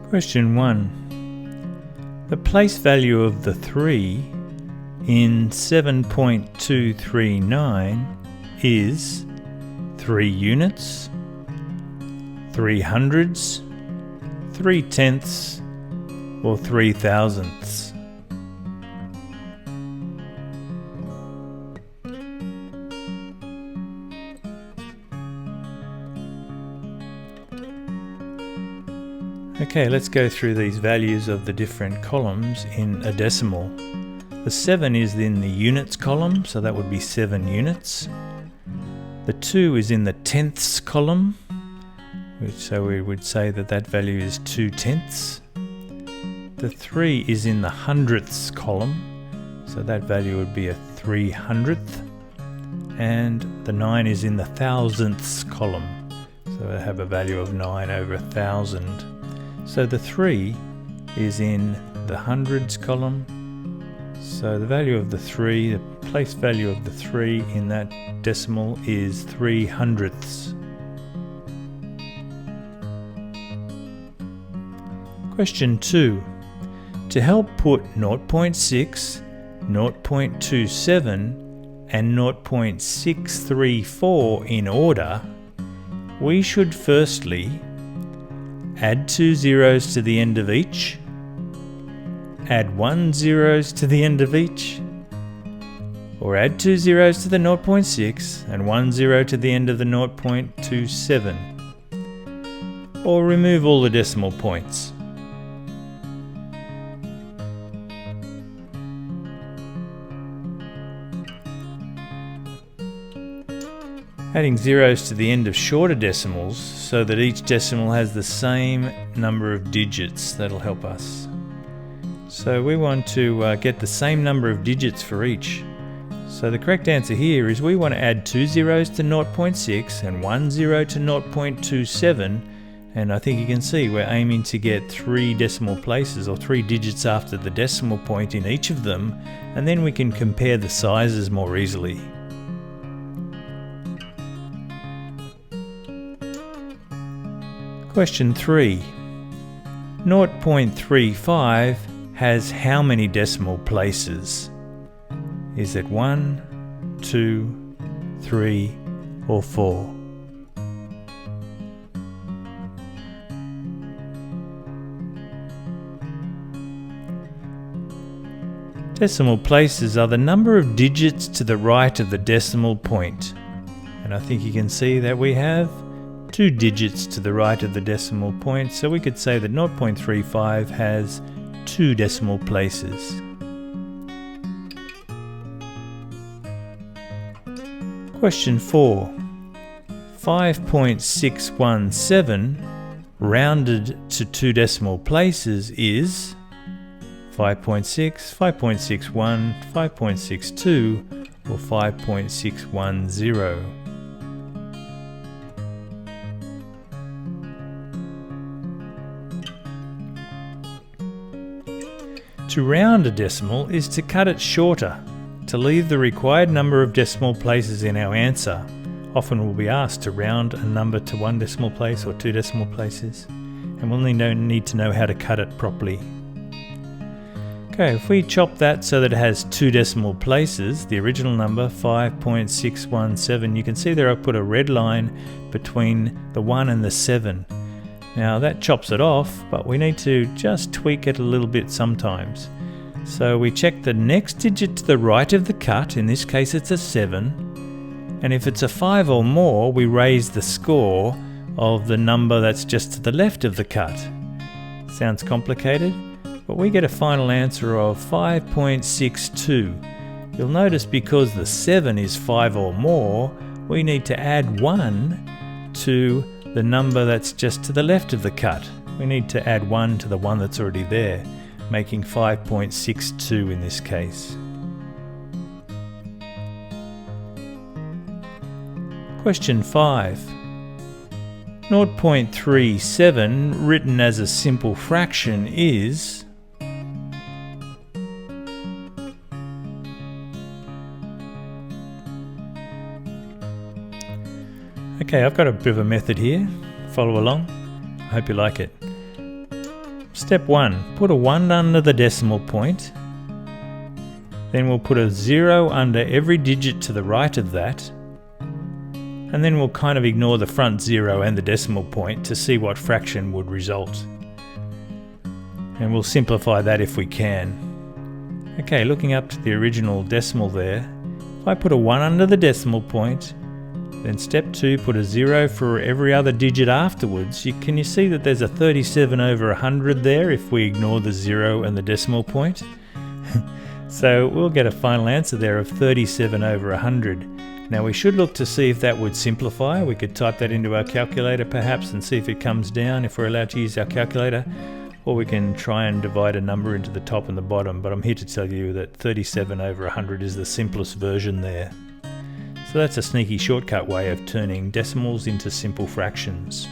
Question 1. The place value of the 3 in 7.239 is 3 units, 3 hundredths, 3 tenths, or 3 thousandths. Okay, let's go through these values of the different columns in a decimal. The 7 is in the units column, so that would be 7 units. The 2 is in the tenths column, so we would say that that value is 2 tenths. The 3 is in the hundredths column, so that value would be a 3 hundredth. And the 9 is in the thousandths column, so I have a value of 9 over 1,000. So the 3 is in the hundreds column, so the value of the 3, the place value of the 3 in that decimal is 3 hundredths. Question 2. To help put 0.6, 0.27 and 0.634 in order, we should firstly add 2 zeros to the end of each, add 1 zeros to the end of each, or add 2 zeros to the 0.6 and 1 zero to the end of the 0.27, or remove all the decimal points. Adding zeros to the end of shorter decimals so that each decimal has the same number of digits, that'll help us. So we want to get the same number of digits for each. So the correct answer here is we want to add 2 zeros to 0.6 and 1 zero to 0.27, and I think you can see we're aiming to get 3 decimal places or 3 digits after the decimal point in each of them, and then we can compare the sizes more easily. Question 3. 0.35 has how many decimal places? Is it 1, 2, 3, or 4? Decimal places are the number of digits to the right of the decimal point. And I think you can see that we have 2 digits to the right of the decimal point, so we could say that 0.35 has 2 decimal places. Question 4. 5.617 rounded to 2 decimal places is 5.6, 5.61, 5.62, or 5.610. To round a decimal is to cut it shorter, to leave the required number of decimal places in our answer. Often we'll be asked to round a number to 1 decimal place or 2 decimal places. and we'll need to know how to cut it properly. Okay, if we chop that so that it has 2 decimal places, the original number 5.617, you can see there I've put a red line between the 1 and the 7. Now that chops it off, but we need to just tweak it a little bit sometimes. So we check the next digit to the right of the cut, in this case it's a 7, and if it's a 5 or more, we raise the score of the number that's just to the left of the cut. Sounds complicated? But we get a final answer of 5.62. You'll notice because the 7 is 5 or more, we need to add 1 to the number that's just to the left of the cut. We need to add 1 to the one that's already there, making 5.62 in this case. Question 5. 0.37 written as a simple fraction is... Okay, I've got a bit of a method here. Follow along. I hope you like it. Step 1. Put a 1 under the decimal point. Then we'll put a 0 under every digit to the right of that. And then we'll kind of ignore the front 0 and the decimal point to see what fraction would result. And we'll simplify that if we can. Okay, looking up to the original decimal there. If I put a 1 under the decimal point, then step 2, put a 0 for every other digit afterwards. Can you see that there's a 37 over 100 there if we ignore the 0 and the decimal point? So we'll get a final answer there of 37 over 100. Now we should look to see if that would simplify. We could type that into our calculator perhaps and see if it comes down if we're allowed to use our calculator. Or we can try and divide a number into the top and the bottom, but I'm here to tell you that 37 over 100 is the simplest version there. So that's a sneaky shortcut way of turning decimals into simple fractions.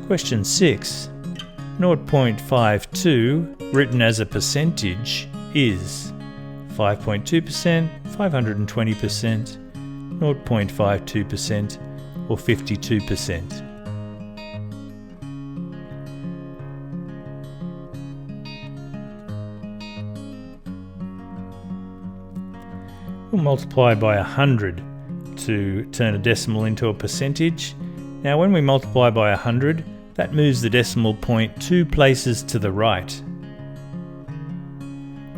Question 6. 0.52 written as a percentage is 5.2%, 520%, 0.52% or 52%. We'll multiply by 100 to turn a decimal into a percentage. Now when we multiply by 100, that moves the decimal point 2 places to the right.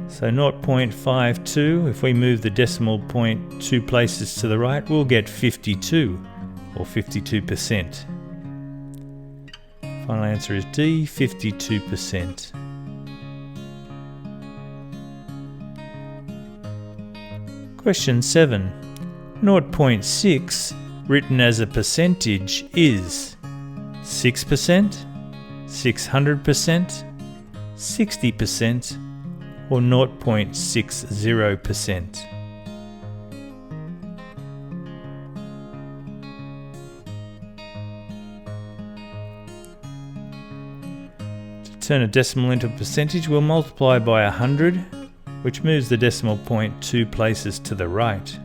So 0.52, if we move the decimal point 2 places to the right, we'll get 52 or 52%. Final answer is D, 52%. Question 7. 0.6 written as a percentage is 6%, 600%, 60% or 0.60%. To turn a decimal into a percentage, we'll multiply by 100, which moves the decimal point 2 places to the right.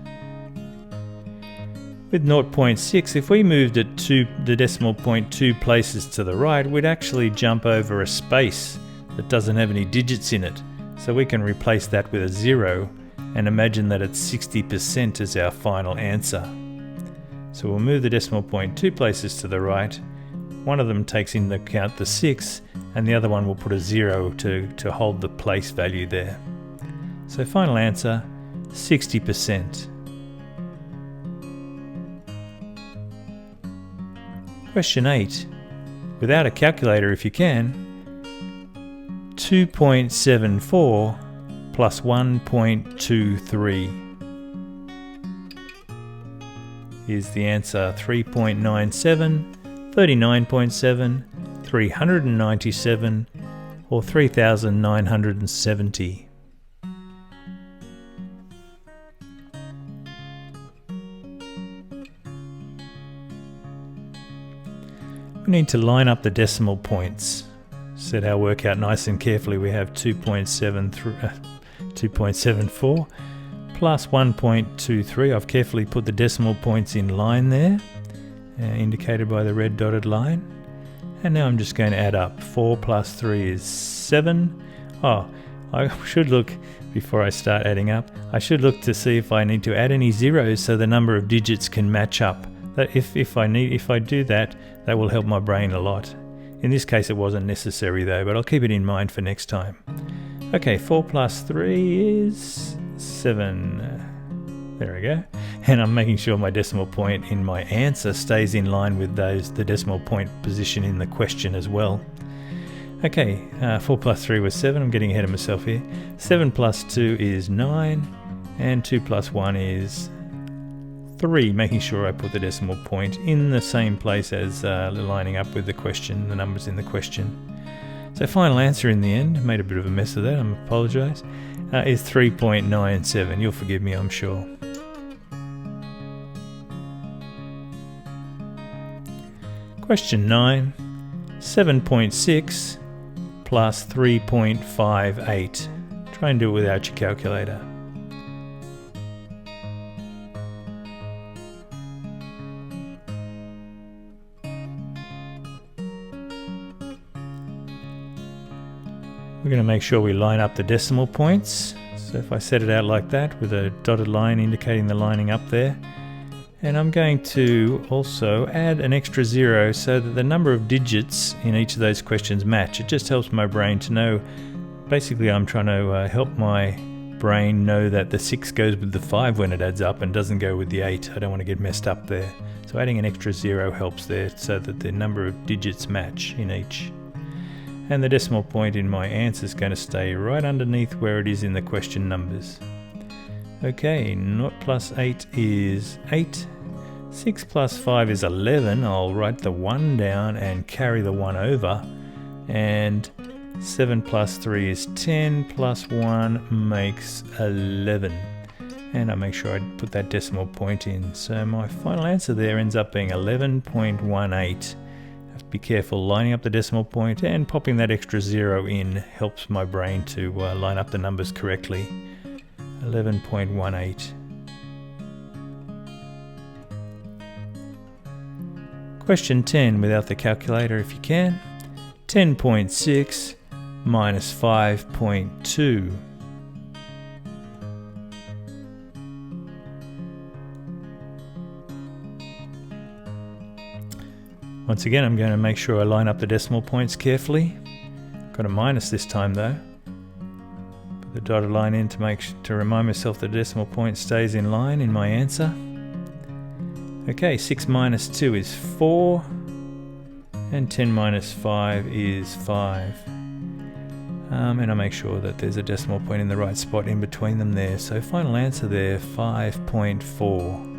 With 0.6, if we moved it the decimal point 2 places to the right, we'd actually jump over a space that doesn't have any digits in it. So we can replace that with a 0 and imagine that it's 60% as our final answer. So we'll move the decimal point 2 places to the right. One of them takes into account the 6 and the other one will put a 0 to hold the place value there. So final answer, 60%. Question 8. Without a calculator if you can, 2.74 plus 1.23 is the answer. 3.97, 39.7, 397 or 3,970. We need to line up the decimal points. Set our work out nice and carefully. We have 2.74 plus 1.23. I've carefully put the decimal points in line there. indicated by the red dotted line. And now I'm just going to add up. 4 plus 3 is 7. Oh, I should look, before I start adding up, I should look to see if I need to add any zeros so the number of digits can match up. That if I do that, that will help my brain a lot. In this case it wasn't necessary though, but I'll keep it in mind for next time. Okay, 4 plus 3 is 7. There we go. And I'm making sure my decimal point in my answer stays in line with the decimal point position in the question as well. Okay, 4 plus 3 was 7. I'm getting ahead of myself here. 7 plus 2 is 9. And 2 plus 1 is 3, making sure I put the decimal point in the same place as lining up with the question, the numbers in the question. So final answer in the end, made a bit of a mess of that, I apologise, is 3.97. You'll forgive me, I'm sure. Question 9, 7.6 plus 3.58. Try and do it without your calculator. We're going to make sure we line up the decimal points. So if I set it out like that with a dotted line indicating the lining up there. And I'm going to also add an extra 0 so that the number of digits in each of those questions match. It just helps my brain to know. Basically I'm trying to help my brain know that the 6 goes with the 5 when it adds up and doesn't go with the 8. I don't want to get messed up there. So adding an extra 0 helps there so that the number of digits match in each. And the decimal point in my answer is going to stay right underneath where it is in the question numbers. Okay, 0 plus 8 is 8. 6 plus 5 is 11. I'll write the 1 down and carry the 1 over. And 7 plus 3 is 10, plus 1 makes 11. And I make sure I put that decimal point in. So my final answer there ends up being 11.18. Be careful lining up the decimal point, and popping that extra 0 in helps my brain to line up the numbers correctly. 11.18. Question 10 without the calculator if you can. 10.6 minus 5.2. Once again, I'm going to make sure I line up the decimal points carefully. Got a minus this time though. Put the dotted line in to remind myself the decimal point stays in line in my answer. Okay, 6 minus 2 is 4, and 10 minus 5 is 5. And I make sure that there's a decimal point in the right spot in between them there. So final answer there, 5.4.